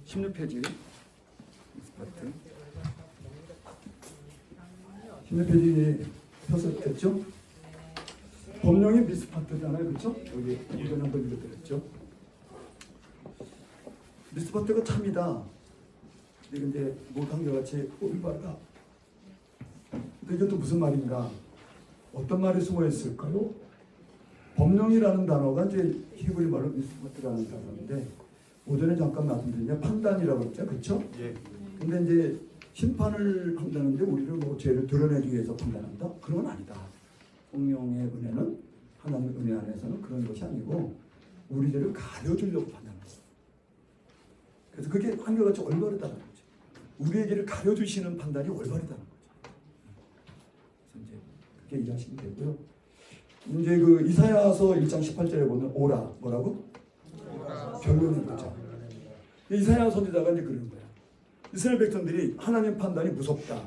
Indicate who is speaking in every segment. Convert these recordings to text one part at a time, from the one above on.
Speaker 1: 16페이지 미스파트 16페이지 펴서 됐죠? 법령이 미스파트잖아요, 그렇죠? 여기 이전 한번 읽어드렸죠. 미스파트가 참이다. 근데 못한결같이 올바르다. 근데 이것도 무슨 말인가? 어떤 말이 숨어 있을까요? 법령이라는 단어가 이제 히브리 말로 미스파트라는 단어인데 오전에 잠깐 말씀드리면 판단이라고 했죠, 그렇죠?
Speaker 2: 예.
Speaker 1: 근데 이제 심판을 한다는데 우리를 뭐 죄를 드러내기 위해서 판단한다? 그런 건 아니다. 성령의 은혜는 하나님의 은혜 안에서는 그런 것이 아니고 우리 죄를 가려주려고 판단한다. 그래서 그게 한결같이 올바르다는 거죠. 우리에게를 가려주시는 판단이 올바르다는 거죠. 그래서 이제 그렇게 이해하시면 되고요. 이제 그 이사야서 1장 18절에 보면 오라 뭐라고? 결론인 거죠. 이사야 선지자가 이제 그러는 거야. 이스라엘 백성들이 하나님 판단이 무섭다.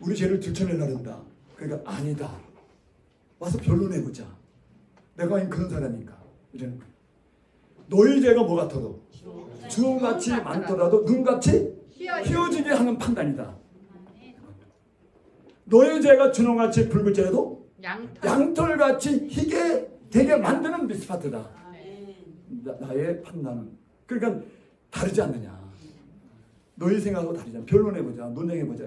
Speaker 1: 우리 죄를 들춰내려는다. 그러니까 아니다. 와서 변론해보자. 내가 그런 사람인가? 이러는 거야. 너희 죄가 뭐 같아도 주홍같이 많더라도 눈같이 휘어지게 하는 판단이다. 너희 죄가 준홍같이 붉을지라도 양털같이 희게 되게 만드는 미스파트다. 나의 판단은 그러니까 다르지 않느냐. 너희 생각하고 다르지 않냐. 변론해보자. 논쟁해보자.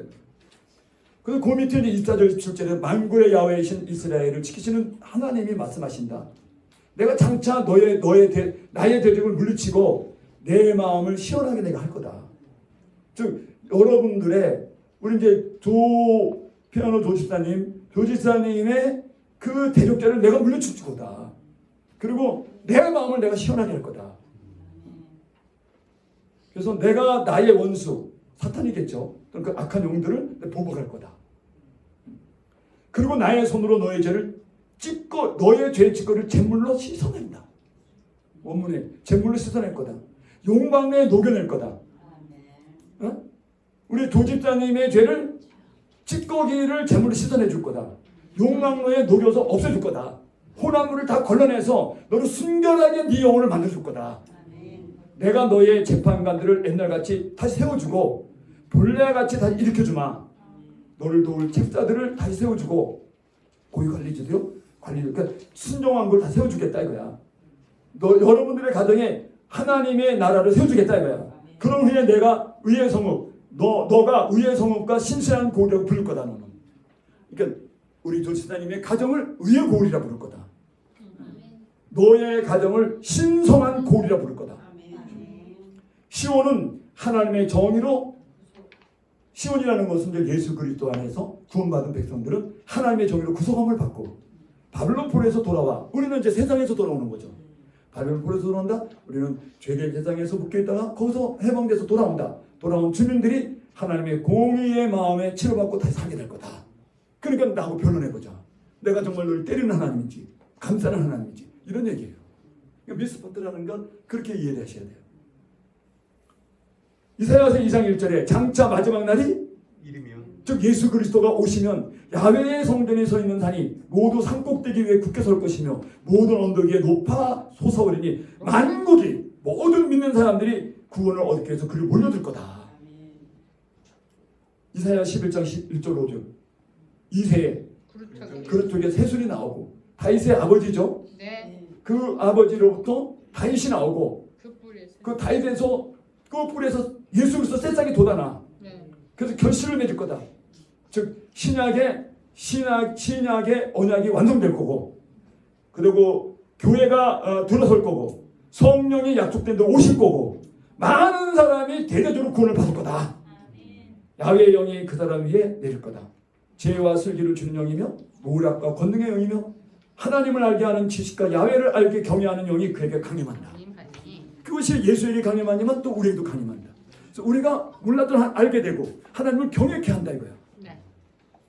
Speaker 1: 그래서 그 밑에 24절 27절에 만군의 야훼이신 이스라엘을 지키시는 하나님이 말씀하신다. 내가 장차 나의 대적을 물리치고 내 마음을 시원하게 내가 할 거다. 즉 여러분들의 우리 이제 피아노 조집사님의 그 대적자를 내가 물리칠 거다. 그리고 내 마음을 내가 시원하게 할 거다. 그래서 내가 나의 원수 사탄이겠죠. 그 악한 영들을 보복할 거다. 그리고 나의 손으로 너의 죄를 찢고 너의 죄의 찢고를 제물로 씻어낸다. 원문에 제물로 씻어낼 거다. 용광로에 녹여낼 거다. 어? 우리 도집사님의 죄를 찢고기를 제물로 씻어내 줄 거다. 용광로에 녹여서 없애줄 거다. 혼합물을 다 걸러내서 너를 순결하게 네 영혼을 만들어줄 거다. 내가 너의 재판관들을 옛날같이 다시 세워주고 본래같이 다시 일으켜주마. 너를 도울 책사들을 다시 세워주고 고위관리자도요. 그러니까 순종한 걸 다 세워주겠다 이거야. 여러분들의 가정에 하나님의 나라를 세워주겠다 이거야. 그런 후에 내가 의의 성읍 너가 의의 성읍과 신실한 고리라고 부를 거다. 너는. 그러니까 우리 조치사님의 가정을 의의 고리라 부를 거다. 너의 가정을 신성한 고리라 부를 거다. 시온은 하나님의 정의로 시온이라는 것은 이제 예수 그리스도 안에서 구원받은 백성들은 하나님의 정의로 구속함을 받고 바벨론포로에서 돌아와. 우리는 이제 세상에서 돌아오는 거죠. 바벨론포로에서 돌아온다. 우리는 죄의 세상에서 묶여있다가 거기서 해방돼서 돌아온다. 돌아온 주민들이 하나님의 공의의 마음에 치료받고 다시 살게 될 거다. 그러니까 나하고 변론해보자. 내가 정말 너를 때리는 하나님인지 감싸는 하나님인지 이런 얘기예요. 미스파트라는 건 그렇게 이해를 하셔야 돼요. 이사야서 2장 1절에 장차 마지막 날이
Speaker 2: 이르면
Speaker 1: 즉 예수 그리스도가 오시면 야훼의 성전에 서 있는 산이 모두 산꼭대기 위에 굳게 설 것이며 모든 언덕 위에 높아 솟아오르니 만국이 모든 믿는 사람들이 구원을 얻기 위해서 그를 몰려들 거다. 이사야 11장 1절 5절 이새에 그릇 쪽에 새술이 나오고 다윗의 아버지죠.
Speaker 3: 네.
Speaker 1: 그 아버지로부터 다윗이 나오고 그 다윗에서 그 뿔에서 예수 그리스도 새싹이 돋아나.
Speaker 3: 네.
Speaker 1: 그래서 결실을 맺을 거다. 즉 신약의 언약이 완성될 거고 그리고 교회가 들어설 거고 성령이 약속된 데 오실 거고 많은 사람이 대대적으로 구원을 받을 거다. 야훼의 영이 그 사람 위에 내릴 거다. 지혜와 슬기를 주는 영이며 모략과 권능의 영이며 하나님을 알게 하는 지식과 야훼를 알게 경외하는 영이 그에게 강림한다. 그것이 예수에게 강림하지만 또 우리에게도 강림한다. 그래서 우리가 몰랐던 알게 되고 하나님을 경외케 한다 이거야.
Speaker 3: 네.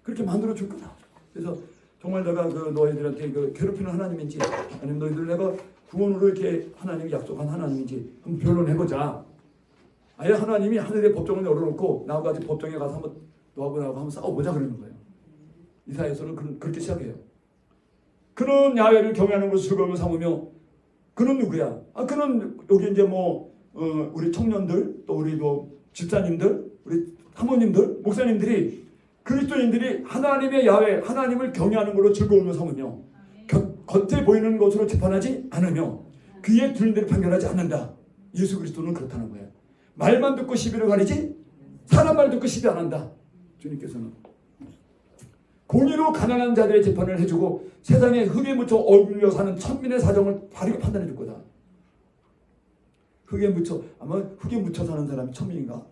Speaker 1: 그렇게 만들어 줄 거다. 그래서 정말 내가 그 너희들한테 그 괴롭히는 하나님인지 아니면 너희들 내가 구원으로 이렇게 하나님이 약속한 하나님인지 한번 변론해보자. 아예 하나님이 하늘의 법정을 열어놓고 나하고 같이 법정에 가서 한번 너하고 나하고 한번 싸워보자 그러는 거예요. 이사야서는 그렇게 시작해요. 그는 야훼를 경외하는 것을 즐거움을 삼으며 그는 누구야? 그는 여기 이제 뭐 우리 청년들 또 우리 뭐 집사님들 우리 사모님들 목사님들이 그리스도인들이 하나님의 야훼 하나님을 경외하는 걸로 즐거움을 삼으며 겉에 보이는 것으로 재판하지 않으며 귀에 들린 대로 판결하지 않는다. 예수 그리스도는 그렇다는 거예요. 말만 듣고 시비를 가리지 사람 말 듣고 시비 안 한다. 주님께서는 공의로 가난한 자들의 재판을 해주고 세상에 흙에 묻혀 얼굴려 사는 천민의 사정을 바르게 판단해 줄 거다. 흙에 묻혀 아마 흙에 묻혀 사는 사람이 천민인가?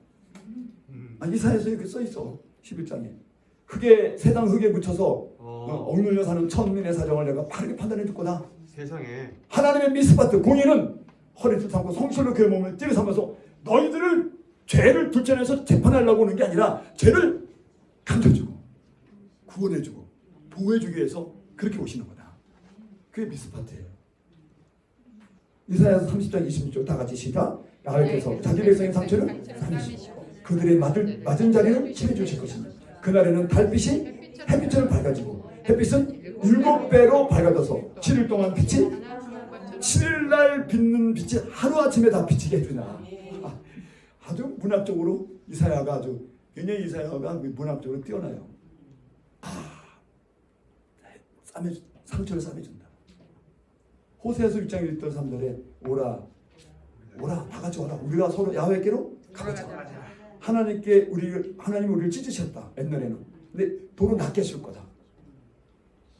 Speaker 1: 이사야서에 이렇게 써 있어. 11장에 흙에 세상 흙에 묻혀서 억눌려 사는 천민의 사정을 내가 바르게 판단해 줄 거다.
Speaker 2: 세상에
Speaker 1: 하나님의 미스바트 공의는 허리를 삼고 성실로 그의 몸을 띠를 삼아서 너희들을 죄를 둘째내서 재판하려고 하는 게 아니라 죄를 감춰주고 구원해주고 보호해주기 위해서 그렇게 오시는 거다. 그게 미스바트예요. 이사야서 30장 26절 다 같이 시작. 야훼께서 자기 백성의 상처를 삼으시고 그들의 맞은 자리를 치해 주실 것입니다. 그날에는 달빛이 햇빛처럼 밝아지고 햇빛은 7배로 밝아져서 7일 동안 빛이 7일날 빛는 빛이 하루아침에 다 비치게 해주나. 아주 문학적으로 이사야가 아주 굉장히 이사야가 문학적으로 뛰어나요. 상처를 싸매준다. 호세아서 6장 1절 3절에 오라 다 같이 와라. 우리가 서로 야훼께로 가보자. 하나님이 우리를 찢으셨다. 옛날에는. 근데 도로 낮게 하실 거다.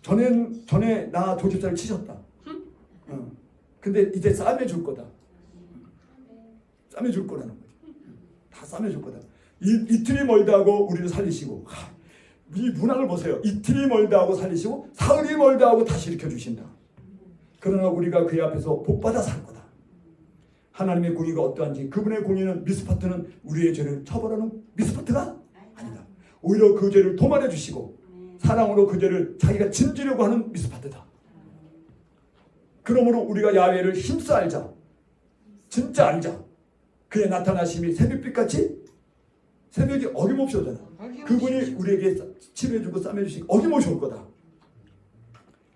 Speaker 1: 전에 나 조집사를 치셨다. 근데 이제 싸매줄 거다. 싸매줄 거라는 거지. 다 싸매줄 거다. 이틀이 멀다 하고 우리를 살리시고 이 문학을 보세요. 이틀이 멀다 하고 살리시고 사흘이 멀다 하고 다시 일으켜 주신다. 그러나 우리가 그의 앞에서 복받아 살 거다. 하나님의 공의가 어떠한지 그분의 공의는 미스파트는 우리의 죄를 처벌하는 미스파트가 아니다. 오히려 그 죄를 도말해 주시고 사랑으로 그 죄를 자기가 짐지려고 하는 미스파트다. 그러므로 우리가 야훼를 힘써 알자. 진짜 알자. 그의 나타나심이 새벽빛같이 새벽이 어김없이 오잖아. 그분이 우리에게 치료해주고 싸매주시고 어김없이 올 거다.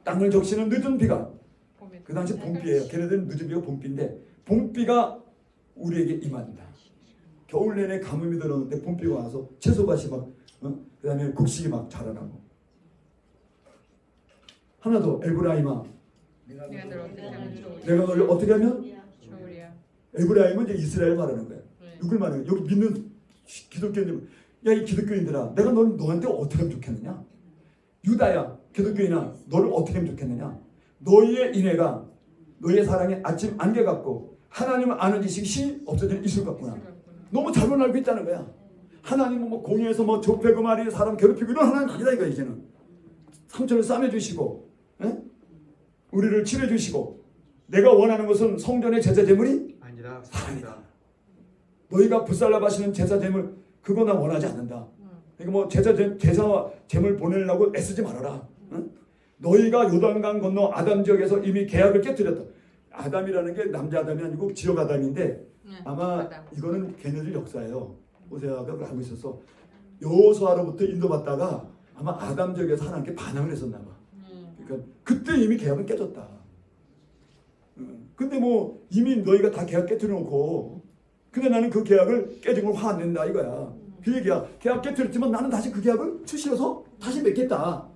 Speaker 1: 땅을 적시는 늦은 비가 그 당시 봄비예요. 걔네들은 늦은 비가 봄비인데 봄비가 우리에게 임한다. 겨울 내내 가뭄이 들었는데 봄비가 와서 채소밭이 막 그 다음에 곡식이 막 자라나고. 하나 더 에브라임아 내가 너를 어떻게 하면 에브라임은 이제 이스라엘 말하는 거야. 누굴 말하는 거야? 여기 믿는 기독교인들 야 이 기독교인들아 내가 너한테 어떻게 하면 좋겠느냐? 유다야 기독교인아 너를 어떻게 하면 좋겠느냐? 너희의 인애가 너희의 사랑에 아침 안개 같고 하나님을 아는 지식이 없어질 이슬 같구나. 너무 잘못 알고 있다는 거야. 하나님은 뭐 공의에서 뭐 좁혀고 말이 사람 괴롭히고 이런 하나님 아니다 이거. 이제는 상처를 싸매주시고 우리를 치료해주시고 내가 원하는 것은 성전의 제사 제물이
Speaker 2: 아니라
Speaker 1: 사랑이다. 너희가 불살라바시는 제사 제물 그거 나 원하지 않는다. 그러니까 뭐 제사 제물 보내려고 애쓰지 말아라. 너희가 요단강 건너 아담 지역에서 이미 계약을 깨뜨렸다. 아담이라는 게 남자 아담이 아니고 지역 아담인데 아마 이거는 걔네들 역사예요. 호세아가 알고 있어서 여호수아로부터 인도받다가 아마 아담 지역에서 하나님께 반항을 했었나 봐. 그러니까 그때 이미 계약은 깨졌다. 근데 뭐 이미 너희가 다 계약 깨뜨려놓고 근데 나는 그 계약을 깨진 걸 화 안 낸다 이거야. 그 얘기야. 계약 깨뜨렸지만 나는 다시 그 계약을 추실어서 다시 맺겠다.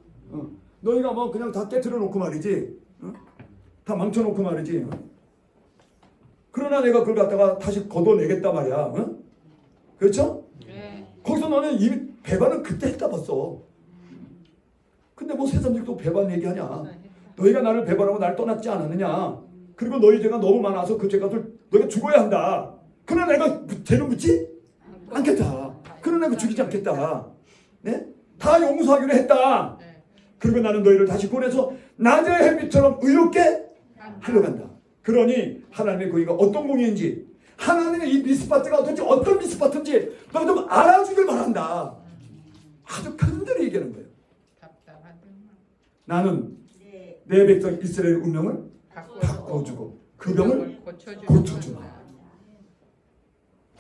Speaker 1: 너희가 뭐 그냥 다 깨뜨려놓고 말이지. 다 망쳐놓고 말이지. 그러나 내가 그걸 갖다가 다시 걷어내겠다 말이야. 그렇죠? 네. 거기서 너는 이미 배반은 그때 했다 봤어. 근데 뭐 세상들이 또 배반 얘기하냐. 너희가 나를 배반하고 나를 떠났지 않았느냐. 그리고 너희 죄가 너무 많아서 그 죄값을 너희가 죽어야 한다. 그러나 내가 죄를 묻지 않겠다. 그러나 내가 죽이지 않겠다. 네? 다 용서하기로 했다. 그리고 나는 너희를 다시 보내서 낮의 햇빛처럼 의롭게 하려고 한다. 그러니 하나님의 공의가 어떤 공의인지 하나님의 이 미스파트가 어떤 미스파트인지 너희 좀 알아주길 바란다. 아주 간절히 얘기하는 거예요. 나는 내 백성 이스라엘 운명을 바꿔주고 그 병을 고쳐주마.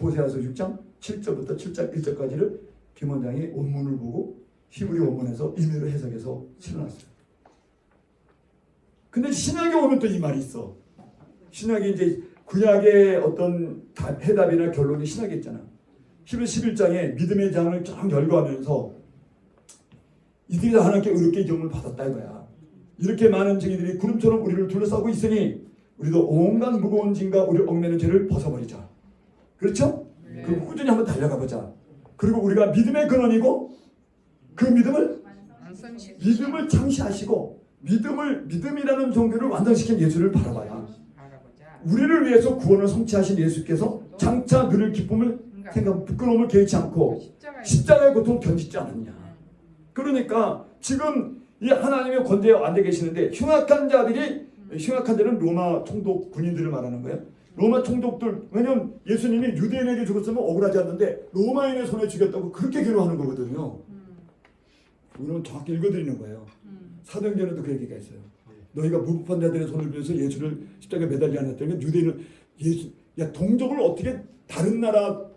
Speaker 1: 호세아서 6장 7절부터 7장 1절까지를 김 원장이 원문을 보고 히브리 원문에서 임의로 해석해서 실어놨어요. 근데 신약에 오면 또 이 말이 있어. 신약이 이제 구약의 어떤 해답이나 결론이 신학에 있잖아. 히브리서 11장에 믿음의 장을 쫙 열거하면서 이들이 다 하나님께 의롭게 경험을 받았다 이거야. 이렇게 많은 증인들이 구름처럼 우리를 둘러싸고 있으니 우리도 온갖 무거운 짐과 우리 얽매는 죄를 벗어버리자. 그렇죠?
Speaker 2: 네.
Speaker 1: 그리고 꾸준히 한번 달려가 보자. 그리고 우리가 믿음의 근원이고 그 믿음을 창시하시고 믿음이라는 종교를 완성시킨 예수를 바라봐야 우리를 위해서 구원을 성취하신 예수께서 장차 누릴 기쁨을 생각 부끄러움을 개의치 않고 십자가의 고통을 견디지 않았냐. 그러니까 지금 이 하나님의 권세에 앉아 계시는데 흉악한 자는 로마 총독 군인들을 말하는 거예요. 로마 총독들, 왜냐면 예수님이 유대인에게 죽었으면 억울하지 않는데 로마인의 손에 죽였다고 그렇게 괴로워하는 거거든요. 우리는 정확히 읽어드리는 거예요. 사도행전에도 그 얘기가 있어요. 너희가 무법한 자들의 손을 빌어서 예수를 십자가에 매달리지 않았다는 게 유대인은 야 동족을 어떻게 다른 나라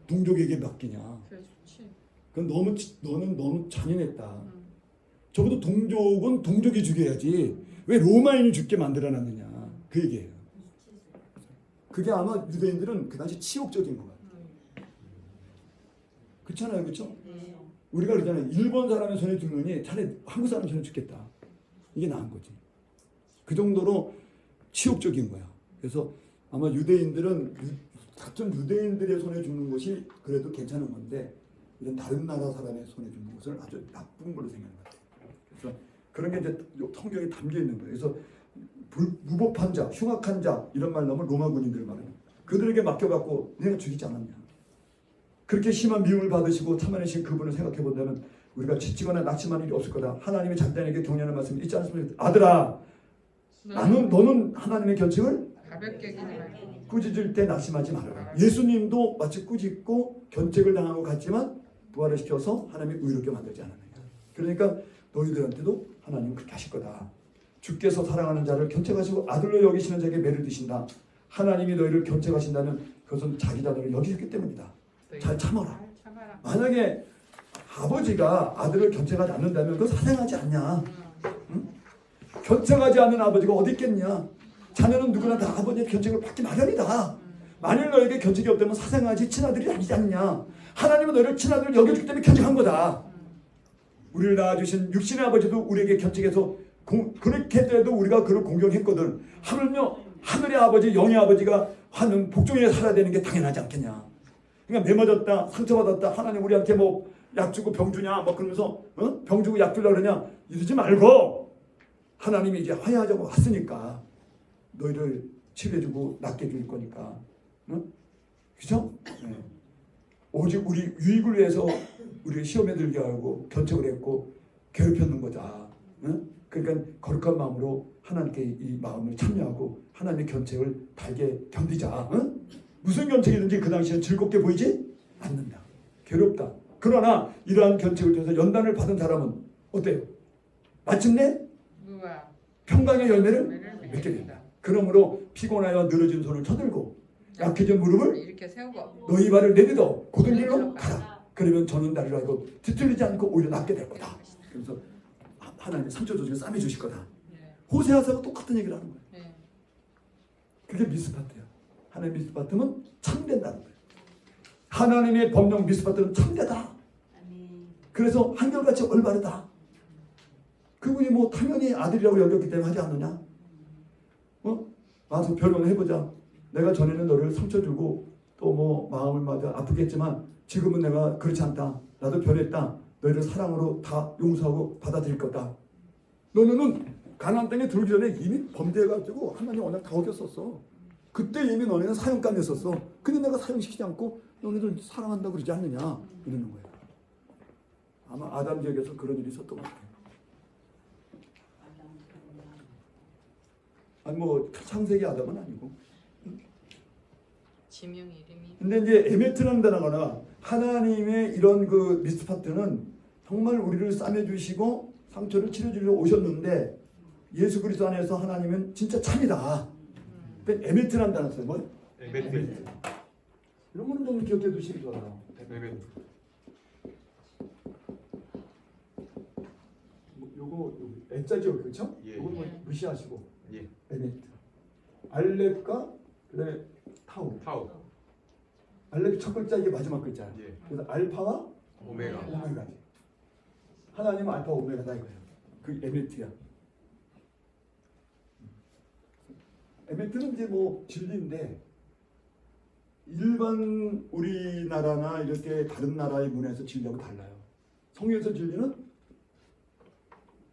Speaker 1: 동족에게 맡기냐. 그건 너는 잔인했다. 적어도 동족은 동족이 죽여야지 왜 로마인이 죽게 만들어놨느냐 그 얘기예요. 그게 아마 유대인들은 그 당시 치욕적인 거예요. 그렇잖아요, 그렇죠? 우리가 그러잖아요. 일본 사람의 손에 죽느니 차라리 한국 사람 손에 죽겠다. 이게 나은 거지. 그 정도로 치욕적인 거야. 그래서 아마 유대인들은 같은 유대인들의 손에 죽는 것이 그래도 괜찮은 건데 이런 다른 나라 사람의 손에 죽는 것을 아주 나쁜 걸로 생각하는 것 같아요. 그래서 그런 게 이제 성경에 담겨 있는 거예요. 그래서 무법한 자, 흉악한 자 이런 말 나오면 로마 군인들 말이에요. 그들에게 맡겨갖고 내가 죽이지 않았냐. 그렇게 심한 미움을 받으시고 참아내신 그분을 생각해 본다면 우리가 지치거나 낙심하는 일이 없을 거다. 하나님의 작단에게 격려하는 말씀이 있지 않습니까? 아들아, 너는 하나님의 견책을
Speaker 2: 가볍게
Speaker 1: 꾸짖을 때 낙심하지 말아라. 예수님도 마치 꾸짖고 견책을 당한 것 같지만 부활을 시켜서 하나님이 의롭게 만들지 않았느냐. 그러니까 너희들한테도 하나님은 그렇게 하실 거다. 주께서 사랑하는 자를 견책하시고 아들로 여기시는 자에게 매를 드신다. 하나님이 너희를 견책하신다면 그것은 자기 자녀를 여기셨기 때문이다. 잘 참아라. 만약에 아버지가 아들을 견책하지 않는다면 그건 사생하지 않냐. 응? 견책하지 않는 아버지가 어디 있겠냐. 자녀는 누구나 다 아버지의 견책을 받기 마련이다. 만일 너에게 견책이 없다면 사생하지 친아들이 아니지 않냐. 하나님은 너희를 친아들을 여겨주기 때문에 견책한 거다. 우리를 낳아주신 육신의 아버지도 우리에게 견책해서 그렇게 해도 우리가 그를 공경했거든. 하물며 하늘의 아버지 영의 아버지가 하는 복종에 살아야 되는 게 당연하지 않겠냐. 그러니까 매맞았다 상처받았다 하나님 우리한테 뭐 약 주고 병 주냐 뭐 그러면서 병 주고 약 주려고 그러냐 이러지 말고 하나님이 이제 화해하자고 왔으니까 너희를 치료해주고 낫게 해줄 거니까 그죠? 네. 오직 우리 유익을 위해서 우리를 시험에 들게 하고 견책을 했고 괴롭혔는 거다. 그러니까 거룩한 마음으로 하나님께 이 마음을 참여하고 하나님의 견책을 달게 견디자. 무슨 견책이든지 그 당시엔 즐겁게 보이지 않는다. 괴롭다. 그러나 이러한 견책을 통해서 연단을 받은 사람은 어때요? 마침내 평강의 열매를 맺게 된다. 그러므로 피곤하여 늘어진 손을 쳐들고 약해진 무릎을
Speaker 2: 이렇게 세우고
Speaker 1: 너희 발을 내딛어 곧은 길로 가라. 그러면 저는 나를 알고 뒤틀리지 않고 오히려 낫게 될 거다. 그래서 하나님의 상처 조직을 싸매 주실 거다. 호세아서가 똑같은 얘기를 하는 거예요. 그게 미스파트야. 하나님의 미스파트는 참된다는 거예요. 하나님의 법령 미스파트는 참되다. 그래서 한결같이 올바르다. 그분이 뭐 당연히 아들이라고 여겼기 때문에 하지 않느냐? 와서 변론을 해보자. 내가 전에는 너를 상처 주고 또 뭐 마음을 맞아 아프게 했지만 지금은 내가 그렇지 않다. 나도 변했다. 너희를 사랑으로 다 용서하고 받아들일 거다. 너네는 가나안 땅에 들어오기 전에 이미 범죄해가지고 하나님 언약 다 어겼었어. 그때 이미 너네는 사형감 했었어. 근데 내가 사형시키지 않고 너네들 사랑한다고 그러지 않느냐 이러는 거예요. 아마 아담 지역에서 그런 일이 있었던 것 같아요. 아니 뭐 창세기 아담은 아니고.
Speaker 2: 지명 이름이.
Speaker 1: 근데 이제 에메트라는 단어가 하나님의 이런 그 미스파트는 정말 우리를 싸매주시고 상처를 치료주려 오셨는데 예수 그리스도 안에서 하나님은 진짜 참이다. 에메트라는 단어 써요. 뭐?
Speaker 3: 에메트.
Speaker 1: 이런 거는 좀 기억해 두시기 좋아요.
Speaker 3: 에메트.
Speaker 1: 요거 애자죠, 그렇죠?
Speaker 3: 예.
Speaker 1: 요거 뭐 무시하시고
Speaker 3: 예.
Speaker 1: 에메트. 알렙과 그다음에 타우.
Speaker 2: 타우.
Speaker 1: 알렙이 첫 글자 이게 마지막 글자야.
Speaker 2: 예.
Speaker 1: 그래서 알파와
Speaker 2: 오메가.
Speaker 1: 오메가지. 하나님은 알파 오메가다 이거예요. 그 에메트야. 에메트는 이제 뭐 진리인데 일반 우리나라나 이렇게 다른 나라의 문화에서 진리하고 달라요. 성경에서 진리는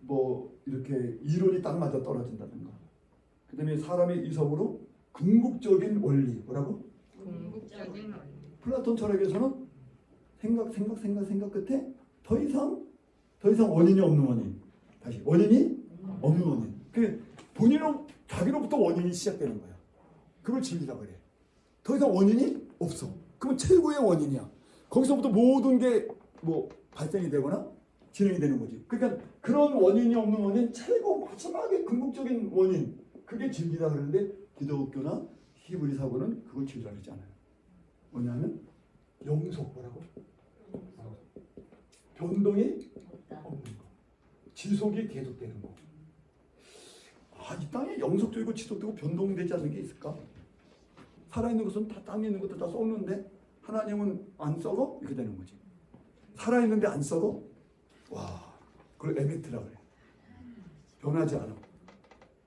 Speaker 1: 뭐 이렇게 이론이 딱 맞아 떨어진다든가. 그다음에 사람의 이성으로 궁극적인 원리 뭐라고?
Speaker 3: 궁극적인 원리.
Speaker 1: 플라톤 철학에서는 생각 끝에 더 이상 원인이 없는 원인. 다시 원인이 없는 원인. 그 본인은 자기로부터 원인이 시작되는 거야. 그걸 진리라고 그래. 더 이상 원인이 없어. 그러면 최고의 원인이야. 거기서부터 모든 게 뭐 발생이 되거나 진행이 되는 거지. 그러니까 그런 원인이 없는 원인, 최고 마지막에 궁극적인 원인, 그게 진리다 그러는데 기독교나 히브리 사고는 그걸 진리라고 하지 않아요. 뭐냐면 영속 뭐라고? 변동이 없는 거. 지속이 계속되는 거. 아, 이 땅에 영속도 있고 지속되고 변동되지 않는 게 있을까? 살아있는 것은 다 땅에 있는 것도 다 썩는데 하나님은 안 썩어? 이렇게 되는 거지. 살아있는데 안 썩어? 와, 그걸 에메트라고 그래. 변하지 않아.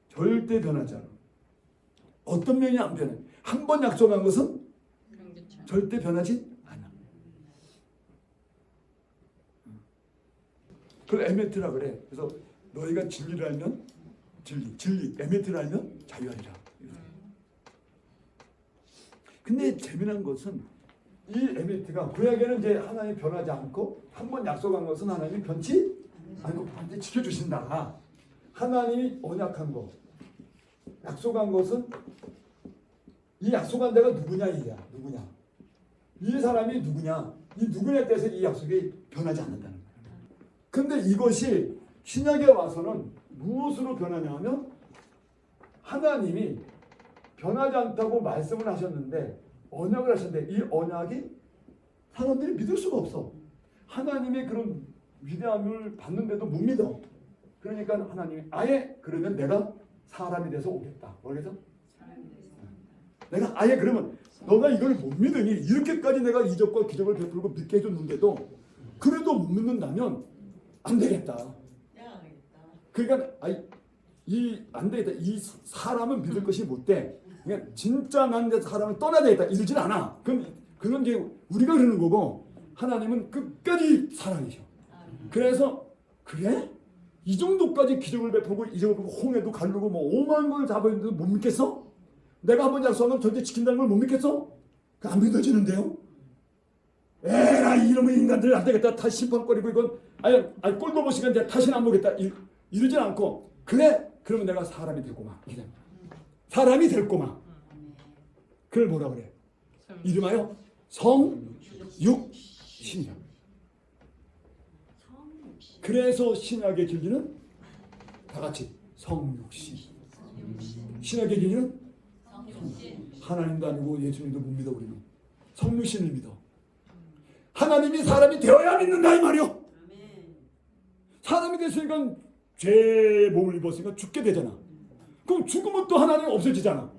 Speaker 1: 절대 변하지 않아. 어떤 면이 안 변해. 한 번 약속한 것은 절대 변하지 않아. 그걸 에메트라 그래. 그래서 너희가 진리를 알면 진리, 에메트를 알면 자유하리라. 근데 재미난 것은 이 에메트가 구약에는 이제 하나님이 변하지 않고 한 번 약속한 것은 하나님이 변치 않고 반드시 지켜주신다. 하나님이 언약한 거, 약속한 것은 이 약속한 데가 누구냐 이야. 누구냐? 이 사람이 누구냐? 이 누구냐에 대해서 이 약속이 변하지 않는다는 거예요. 근데 이것이 신약에 와서는 무엇으로 변하냐 하면 하나님이 변하지 않다고 말씀을 하셨는데 언약을 하셨는데 이 언약이 사람들이 믿을 수가 없어. 하나님의 그런 위대함을 받는데도 못 믿어. 그러니까 하나님이 아예 그러면 내가 사람이 돼서 오겠다. 뭐겠어? 내가 아예 그러면 너가 이걸 못 믿으니 이렇게까지 내가 이적과 기적을 베풀고 믿게 해줬는데도 그래도 못 믿는다면 안 되겠다. 그러니까 안 되겠다. 이 사람은 믿을 것이 못 돼. 그러니까 진짜 난 사람을 떠나야 되겠다. 이러진 않아. 그건 이제 우리가 그러는 거고 하나님은 끝까지 사랑이셔. 그래서 그래? 이 정도까지 기적을 베풀고 이적을 베풀고 홍해도 가르고 뭐 5만 걸 잡았는데도 못 믿겠어? 내가 한번 약속하면 절대 지킨다는 걸 못 믿겠어? 그 안 믿어지는데요? 에라이 이놈의 인간들 안 되겠다. 다시 심판거리고 이건 아니 꼴도 시간인데 다시는 안 보겠다. 이러진 않고 그래? 그러면 내가 사람이 됐구만. 사람이 됐구만. 그걸 뭐라 그래? 이름하여 성육신이라. 그래서 신약의 진리는 다 같이 성육신. 신약의 진리는 하나님도 아니고 예수님도 못 믿어. 우리는 성육신을 믿어. 하나님이 사람이 되어야 믿는다 이 말이요. 사람이 됐으니까 죄의 몸을 입었으니까 죽게 되잖아. 그럼 죽으면 또 하나님 없어지잖아.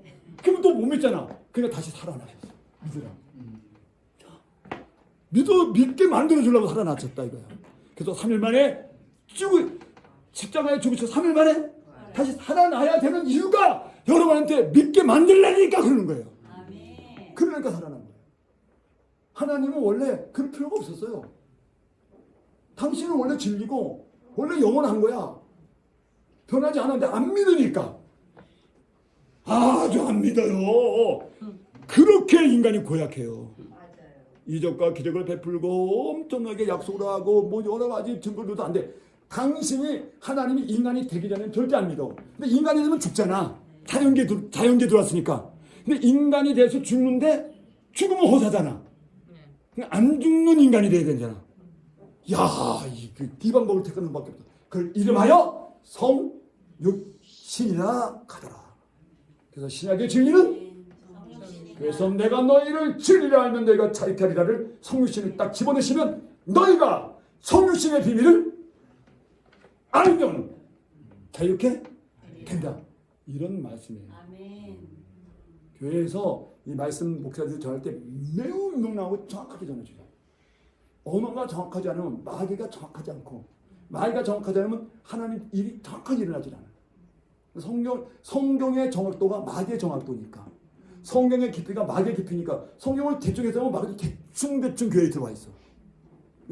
Speaker 1: 그러면 또 못 믿잖아. 그러니까 다시 살아나셨어. 믿으라. 믿게 만들어주려고 살아나셨다 이거야. 그래서 3일 만에 십자가에 죽으셔 3일 만에 다시 살아나야 되는 이유가 여러분한테 믿게 만들려니까 그러는 거예요. 그러니까 살아난 거예요. 하나님은 원래 그럴 필요가 없었어요. 당신은 원래 진리고 원래 영원한 거야. 변하지 않았는데 안 믿으니까 아주 안 믿어요. 그렇게 인간이 고약해요. 이적과 기적을 베풀고 엄청나게 약속을 하고 뭐 여러 가지 증거를 줘도 안 돼. 당신이 하나님이 인간이 되기 전에는 절대 안 믿어. 근데 인간이 되면 죽잖아. 자연계 들어왔으니까. 근데 인간이 돼서 죽는데 죽으면 호사잖아. 안 죽는 인간이 돼야 되잖아. 야, 이 방법을 택하는 밖에 없다. 그걸 이름하여 성육신이라 하더라. 그래서 신약의 진리는 그래서 내가 너희를 진리라 알면 너희가 자유케 하리라를 성육신을 딱 집어넣으시면 너희가 성육신의 비밀을 알면 자유케 된다. 이런 말씀이에요. 교회에서 이 말씀 목사들이 전할 때 매우 명랑하고 정확하게 전해주죠. 언어가 정확하지 않으면 마귀가 정확하지 않고, 마귀가 정확하지 않으면 하나님 일이 정확하게 일어나지 않아요. 성경의 정확도가 마귀의 정확도니까, 성경의 깊이가 마귀의 깊이니까, 성경을 대충 해서 마귀도 대충 교회에 들어와 있어.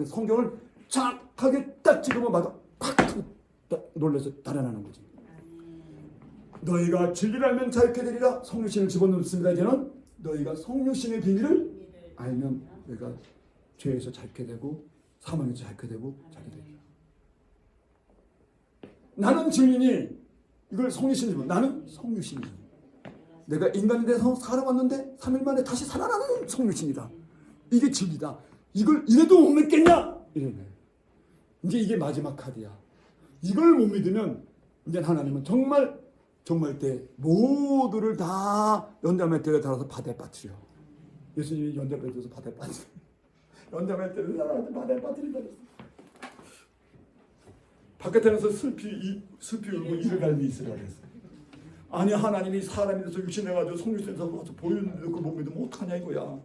Speaker 1: 성경을 정확하게 딱 찍으면 마귀가 팍 놀라서 달아나는 거지. 너희가 진리를 알면 자유케 되리라. 성육신을 집어넣습니다. 이제는 너희가 성육신의 비밀을 알면 너희가 죄에서 자유케 되고 사망에서 자유케 되고 자유케 되리라. 나는 증인이 이걸 성육신이고, 나는 성육신이다. 내가 인간이 돼서 살아왔는데 3일 만에 다시 살아나는 성육신이다. 이게 진리다. 이걸 이래도 못 믿겠냐? 이러네. 이제 이게 마지막 카드야. 이걸 못 믿으면 이제 하나님은 정말 때 모두를 다 연자매대에 달아서 바다에 빠뜨려. 예수님이 연자매대에 들어서 바다에 빠뜨려. 연자매대에 달아서 바다에 빠뜨린다. 바깥에 나서 슬피 울고 이를 갈미 있으라 그랬어. 아니 하나님이 사람이 돼서 육신해가지고 성육신에서 와서 보여주는데 그걸 못 믿으면 어떡하냐 이거야.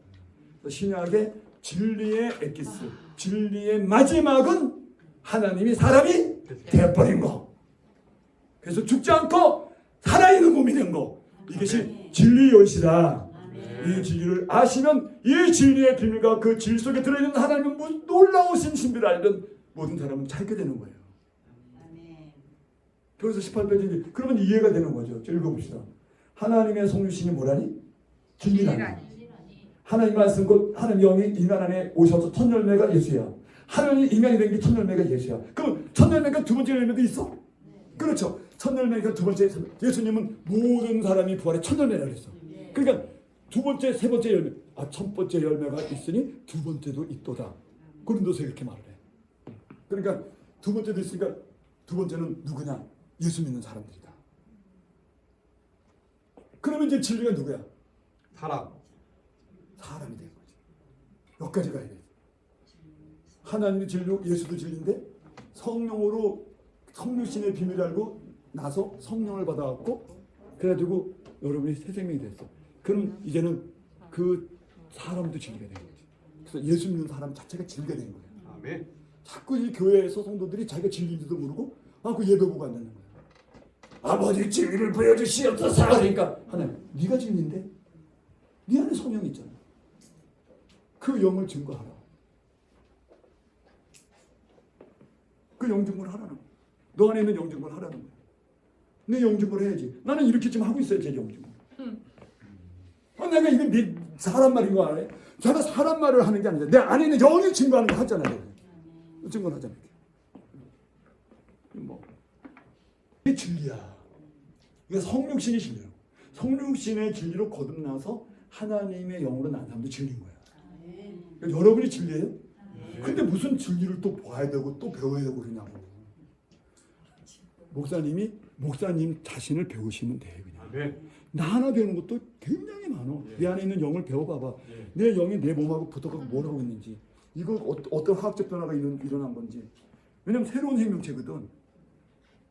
Speaker 1: 신약의 진리의 엑기스, 진리의 마지막은 하나님이 사람이 되어버린 거. 그래서 죽지 않고 살아있는 몸이 된 거. 이것이 진리의 열시다. 이 진리를 아시면 이 진리의 비밀과 그 진리 속에 들어있는 하나님의 놀라우신 신비를 알면 모든 사람은 자유케 되는 거예요. 그래서 18페이지 그러면 이해가 되는 거죠. 읽어봅시다. 하나님의 성육신이 뭐라니? 진리라니. 하나님 말씀 곧 하나님 영이 인간 안에 오셔서 첫 열매가 예수야. 하나님이 인간이 된 게 첫 열매가 예수야. 그럼 첫 열매가 두 번째 열매도 있어? 그렇죠. 첫 열매가 두 번째. 예수님은 모든 사람이 부활의 첫 열매라고 했어. 그러니까 두 번째, 세 번째 열매. 첫 번째 열매가 있으니 두 번째도 있도다. 고린도서 이렇게 말을 해. 그러니까 두 번째도 있으니까 두 번째는 누구냐? 예수 믿는 사람들이다. 그러면 이제 진리가 누구야? 사람이 된 거지. 여기까지 가야 돼. 하나님이 진리고 예수도 진리인데 성령으로 성육신의 비밀을 알고 나서 성령을 받아갖고 그래가지고 여러분이 새 생명이 됐어. 그럼 이제는 그 사람도 진리가 된 거지. 그래서 예수 믿는 사람 자체가 진리가 된 거야.
Speaker 2: 아멘.
Speaker 1: 자꾸 이 교회에서 성도들이 자기가 진리인지도 모르고 그 예배 보고 안 되는 거야. 아버지 진리를 보여주시옵소서. 그러니까 하나님 네가 진리인데 네 안에 성령이 있잖아. 그 영을 증거하라. 그 영증을 하라는 거야. 너 안에 있는 영증을 하라는 거야. 내 영증을 해야지. 나는 이렇게 지금 하고 있어요. 제 영증을. 내가 이건 네 사람 말인 거 알아요? 제가 사람 말을 하는 게 아니라 내 안에 있는 영이 증거하는 거 하잖아요. 증거를 하잖아요. 이게 진리야. 이게 성육신이 진리야. 성육신의 진리로 거듭나서 하나님의 영으로 난 사람도 진리인 거야. 그러니까 여러분이 진리예요? 근데 무슨 진리를 또 봐야 되고 또 배워야 되고 그러냐고. 목사님 자신을 배우시면 돼. 그냥. 나 하나 배우는 것도 굉장히 많아. 내 안에 있는 영을 배워봐봐. 내 영이 내 몸하고 붙어가고 뭘 하고 있는지. 이거 어떤 화학적 변화가 일어난 건지. 왜냐면 새로운 생명체거든.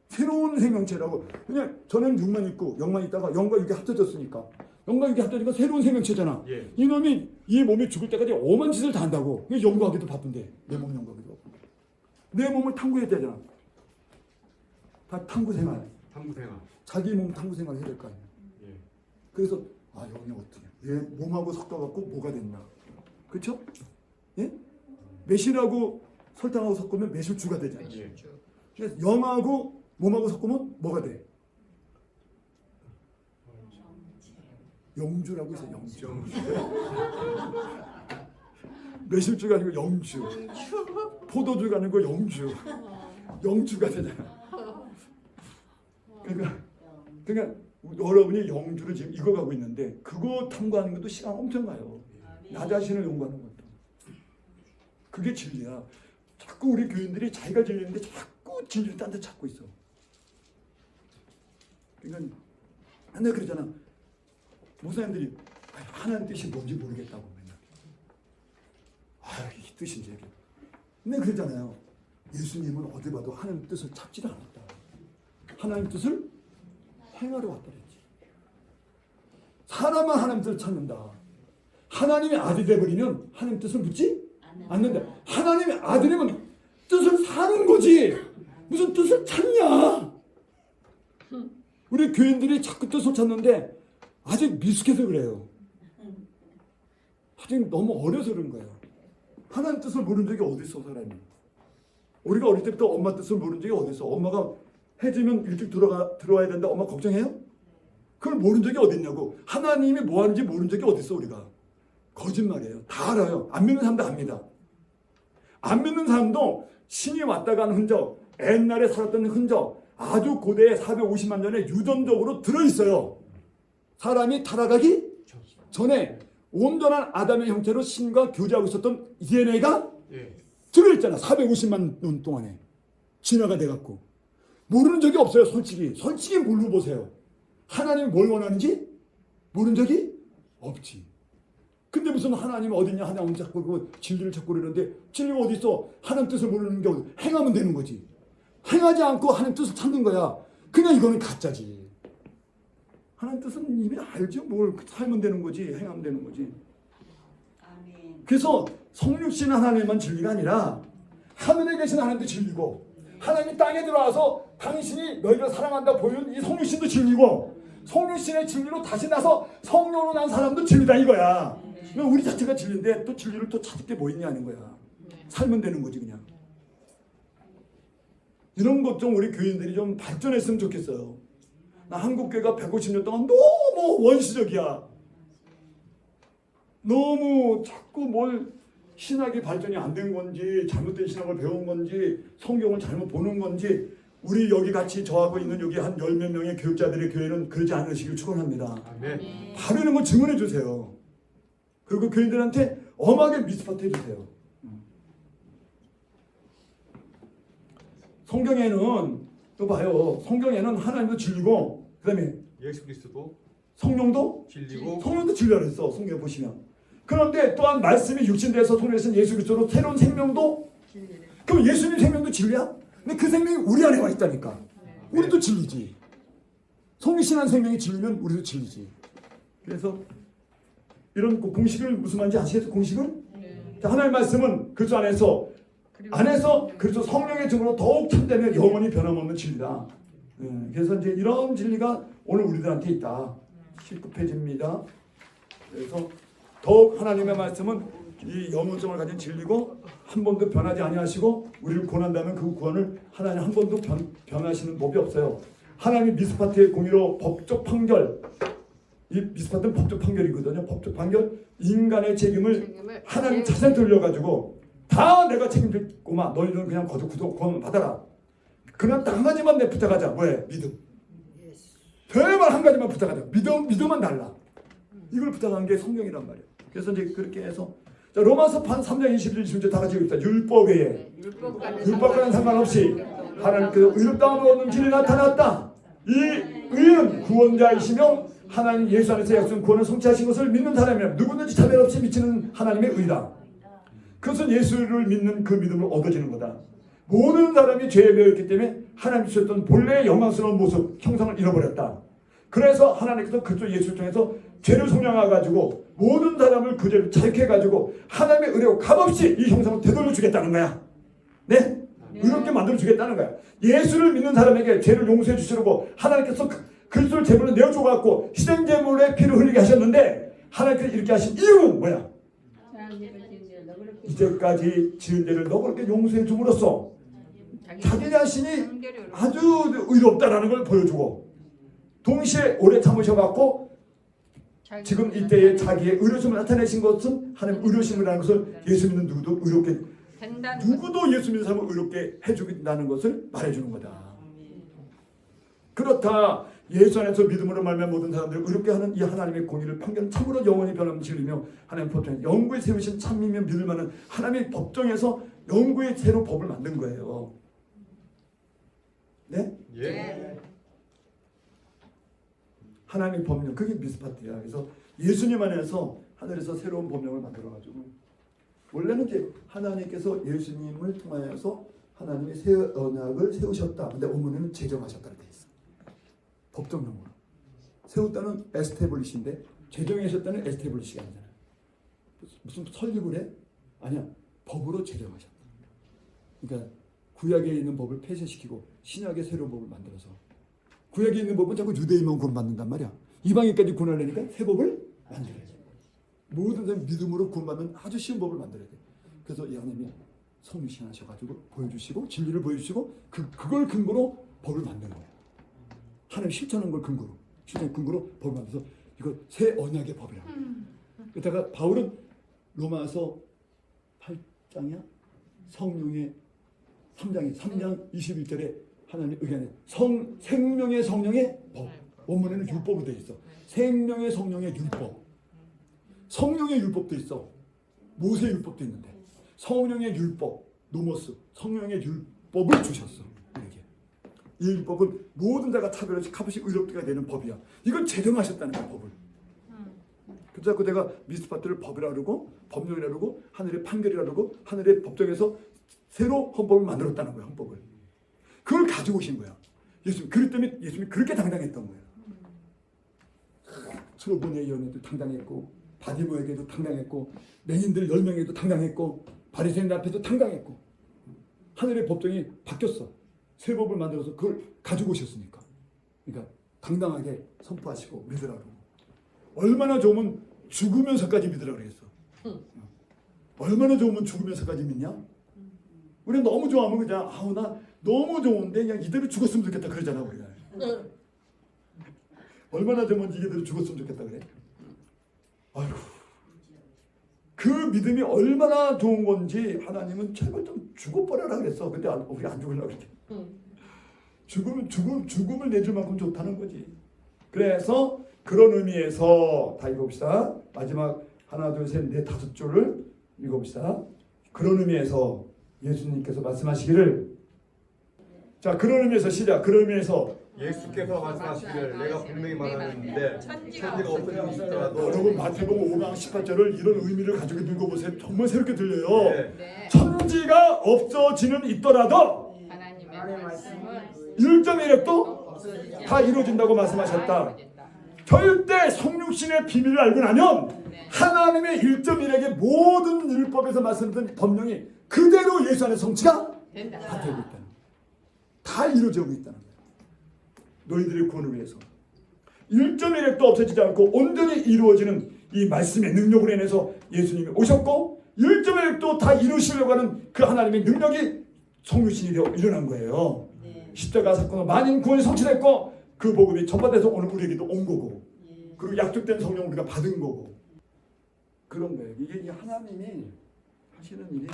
Speaker 1: 새로운 생명체라고. 그냥 전에는 6만 있고 0만 있다가 0과 6이 합쳐졌으니까. 0과 6이 합쳐지니까 새로운 생명체잖아. 이놈이 이 몸이 죽을 때까지 오만 짓을 다 한다고. 연구하기도 바쁜데. 내 몸 연구하기도 바쁜데. 내 몸을 탐구해야 되잖아. 다 탐구생활. 자기 몸 탐구생활 해야 될 거 아니야. 그래서 영이 어떻게 얘 몸하고 섞어갖고 뭐가 됐나. 그렇죠? 예? 매실하고 설탕하고 섞으면 매실주가 되잖아. 그래서 영하고 몸하고 섞으면 뭐가 돼? 영주라고 해서 영주. 매실주가 아니고 영주. 포도주가 아니고 영주. 영주가 되잖아. 그러니까 여러분이 영주를 지금 익어가고 있는데 그거 탐구하는 것도 시간 엄청 가요. 나 자신을 연구하는 것도. 그게 진리야. 자꾸 우리 교인들이 자기가 진리인데 자꾸 진리를 딴 데 찾고 있어. 그러니까 맨날 그러잖아. 목사님들이 하나님 뜻이 뭔지 모르겠다고 맨날. 이 뜻인지. 맨날 그러잖아요. 예수님은 어디 봐도 하나님 뜻을 찾지도 않았다. 하나님 뜻을 행하러 왔다 그랬지. 사람은 하나님 뜻을 찾는다. 하나님의 아들이 되어버리면 하나님 뜻을 묻지 않는다. 하나님의 아들이면 뜻을 사는 거지. 무슨 뜻을 찾냐. 우리 교인들이 자꾸 뜻을 찾는데 아직 미숙해서 그래요. 아직 너무 어려서 그런 거예요. 하나님 뜻을 모르는 적이 어디 있어 사람이. 우리가 어릴 때부터 엄마 뜻을 모르는 적이 어디 있어. 엄마가 해지면 일찍 들어와야 된다. 엄마 걱정해요? 그걸 모르는 적이 어디 있냐고. 하나님이 뭐 하는지 모르는 적이 어디 있어 우리가. 거짓말이에요. 다 알아요. 안 믿는 사람도 압니다. 안 믿는 사람도 신이 왔다 가는 흔적, 옛날에 살았던 흔적, 아주 고대에 450만 년에 유전적으로 들어있어요. 사람이 타락하기 전에 온전한 아담의 형태로 신과 교제하고 있었던 DNA가 들어있잖아. 450만 년 동안에 진화가 돼갖고. 모르는 적이 없어요. 솔직히 물어보세요. 하나님이 뭘 원하는지 모르는 적이 없지. 근데 무슨 하나님 어딨냐, 하나님 자꾸 그 진리를 찾고 그러는데 진리가 어디 있어? 하나님 뜻을 모르는 게 어디? 행하면 되는 거지. 행하지 않고 하나님 뜻을 찾는 거야. 그냥 이거는 가짜지. 하나님 뜻은 이미 알죠. 뭘 살면 되는 거지. 행하면 되는 거지. 그래서 성육신 하나님만 진리가 아니라 하늘에 계신 하나님도 진리고, 하나님이 땅에 들어와서 당신이 너희를 사랑한다 보여준 이 성육신도 진리고, 성육신의 진리로 다시 나서 성령으로 난 사람도 진리다 이거야. 우리 자체가 진리인데 또 진리를 또 찾을 게 뭐 있냐는 거야. 살면 되는 거지 그냥. 이런 것 좀 우리 교인들이 좀 발전했으면 좋겠어요. 나 한국교회가 150년 동안 너무 원시적이야. 너무 자꾸 뭘 신학이 발전이 안 된 건지, 잘못된 신학을 배운 건지, 성경을 잘못 보는 건지, 우리 여기 같이 저하고 있는 여기 한 10몇 명의 교육자들의 교회는 그러지 않으시길 축원합니다. 바로 이런 거 증언해 주세요. 그리고 교인들한테 엄하게 미스파트 해주세요. 성경에는 또 봐요. 성경에는 하나님도 진리고, 그 다음에
Speaker 2: 예수 그리스도도
Speaker 1: 성령도
Speaker 2: 진리고,
Speaker 1: 성령도 진리라 했어. 성경 보시면. 그런데 또한 말씀이 육신돼서 통해서 예수 그리스도로 새로운 생명도. 그럼 예수님 생명도 진리야? 근데 그 생명이 우리 안에 와 있다니까. 우리도 진리지. 성신한 생명이 진리면 우리도 진리지. 그래서 이런 공식을 무슨 말인지 아시겠어요? 공식을? 자, 하나님의 말씀은 그리스도 안에서 그리스도 성령의 증으로 더욱 참되면 영원히 변함없는 진리다. 그래서 이제 이런 진리가 오늘 우리들한테 있다. 19페이지입니다. 그래서 더욱 하나님의 말씀은 이 영원성을 가진 진리고, 한 번도 변하지 아니하시고 우리를 구원한다면 그 구원을 하나님 한 번도 변하시는 법이 없어요. 하나님이 미스파트의 공의로 법적 판결, 이 미스파트는 법적 판결이거든요. 법적 판결, 인간의 책임을 하나님 자신에 돌려가지고 다 내가 책임질고만 너희는 그냥 거저 구원 받아라. 그냥 딱 한 가지만 내 부탁하자. 뭐해? 믿음. 제발 한 가지만 부탁하자. 믿음만 달라. 이걸 부탁한 게 성경이란 말이에요. 그래서 이제 그렇게 해서 자, 로마서 3장 21절 20절 다 같이 읽읍시다. 율법 외에 율법과는 상관없이 하나님께서 의롭다함을 얻는 길이 나타났다. 이 의는 구원자이시며 하나님 예수 안에서 약속한 구원을 성취하신 것을 믿는 사람이라. 누구든지 차별 없이 미치는 하나님의 의다. 그것은 예수를 믿는 그 믿음을 얻어지는 거다. 모든 사람이 죄에 매여있기 때문에 하나님 주셨던 본래의 영광스러운 모습, 형상을 잃어버렸다. 그래서 하나님께서 그리스도 예수를 통해서 죄를 속량해가지고 모든 사람을 그 죄를 자유해가지고 하나님의 은혜로 값없이 이 형상을 되돌려 주겠다는 거야. 네? 의롭게 만들어 주겠다는 거야. 예수를 믿는 사람에게 죄를 용서해 주시려고 하나님께서 그리스도를 제물로 내어줘갖고 희생 제물에 피를 흘리게 하셨는데, 하나님께서 이렇게 하신 이유는 뭐야? 이제까지 지은 죄를 너그럽게 용서해 줌으로써 자기 자신이 아주 의롭다라는 걸 보여주고, 동시에 오래 참으셔갖고 지금 이때의 자기의 의로심을 나타내신 것은 하나님 의로심이라는 것을 예수 믿는 누구도 의롭게, 누구도 예수 믿는 사람을 의롭게 해주겠다는 것을 말해주는 거다. 그렇다. 예수 안에서 믿음으로 말미암아 모든 사람들을 의롭게 하는 이 하나님의 공의를 판결은 참으로 영원히 변함없이 진리며 하나님 법정에 영구에 세우신 참이며 믿을 만한 하나님의 법정에서 영구에 새로 법을 만든 거예요. 네?
Speaker 2: 예.
Speaker 1: 하나님의 법령, 그게 미스파트야. 그래서 예수님 안에서 하늘에서 새로운 법령을 만들어가지고, 원래는 이제 하나님께서 예수님을 통하여서 하나님의 새 언약을 세우셨다. 근데 어머니는 제정하셨다고 돼 있어. 법정용어로 세웠다는 에스테블리시인데 제정하셨다는 에스테블리시가 아니잖아요. 무슨 설립을 해? 아니야. 법으로 제정하셨다. 그러니까 구약에 있는 법을 폐쇄시키고 신약의 새로운 법을 만들어서 구약에 있는 법은 자꾸 유대인만 구원받는단 말이야. 이방인까지 구원하려니까 새 법을 만들어야 돼. 모든 사람 믿음으로 구원받는 아주 쉬운 법을 만들어야 돼. 그래서 이 하나님이 성육신하셔가지고 보여주시고 진리를 보여주시고 그걸 근거로 법을 만든 거예요. 하나님 실천한 걸 근거로 법을 만들어서 이거 새 언약의 법이라고. 그러다가 바울은 로마서 8장이야? 성령의 3장 21절에 하나님 의견에 생명의 성령의 법. 원문에는 율법으로 되어 있어. 생명의 성령의 율법. 성령의 율법도 있어. 모세 율법도 있는데 성령의 율법, 노모스, 성령의 율법을 주셨어. 이렇게. 이 율법은 모든 자가 차별없이 값없이 의롭게 되는 법이야. 이걸 제정하셨다는 거야, 법을. 그래서 자꾸 내가 미스파트를 법이라 그러고 법령이라 그러고 하늘의 판결이라 그러고 하늘의 법정에서 새로 헌법을 만들었다는 거야, 헌법을. 그걸 가지고 오신 거야. 예수님. 그렇기 때문에 예수님이 그렇게 당당했던 거예요. 스로보니아 의원에도 당당했고 바디모에게도 당당했고 맹인들 10명에도 당당했고 바리새인들 앞에도 당당했고 하늘의 법정이 바뀌었어. 새 법을 만들어서 그걸 가지고 오셨으니까. 그러니까 당당하게 선포하시고 믿으라 그러고 얼마나 좋으면 죽으면서까지 믿으라 그랬어. 얼마나 좋으면 죽으면서까지 믿냐? 우리는 너무 좋아하면 그냥 아우 나 너무 좋은데 그냥 이대로 죽었으면 좋겠다 그러잖아 우리가. 얼마나 좋으면 이대로 죽었으면 좋겠다 그래. 아이고 그 믿음이 얼마나 좋은 건지 하나님은 제발 좀 죽어버려라 그랬어. 근데 우리 안 죽으려고 그랬지. 죽음을 내줄 만큼 좋다는 거지. 그래서 그런 의미에서 다 읽어봅시다. 마지막 하나 둘 셋 넷 다섯 줄을 읽어봅시다. 그런 의미에서 예수님께서 말씀하시기를 자 그런 의미에서 시작. 그런 의미에서
Speaker 2: 예수께서 말씀하시기를 내가 분명히 말하는데 천지가 없어지고 있더라도
Speaker 1: 여러분 마태복음 5장 18절을 이런 의미를 가지고 읽어보세요. 정말 새롭게 들려요. 네. 천지가 없어지는 있더라도
Speaker 3: 하나님의 말씀은
Speaker 1: 일점의 이력도 다 이루어진다고 말씀하셨다. 절대 성육신의 비밀을 알고 나면 하나님의 일점일액의 모든 율법에서 말씀드린 법령이 그대로 예수 안에 성취가 다 되고 있다는 다 이루어지고 있다는 거예요. 너희들의 구원을 위해서 1.1핵도 없어지지 않고 온전히 이루어지는 이 말씀의 능력으로 인해서 예수님이 오셨고 1.1핵도 다 이루시려고 하는 그 하나님의 능력이 성육신이 되어 일어난 거예요. 십자가 사건으로 만인 구원이 성취됐고 그 복음이 전파돼서 오늘 우리에게도 온 거고 그리고 약속된 성령 우리가 받은 거고 그런 거예요. 이게 하나님이 하시는 일이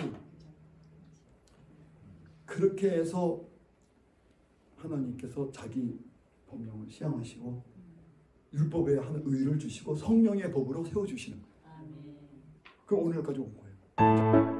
Speaker 1: 그렇게 해서 하나님께서 자기 법령을 시행하시고 율법에 하는 의를 주시고 성령의 법으로 세워주시는 거예요. 그럼 오늘까지 온 거예요.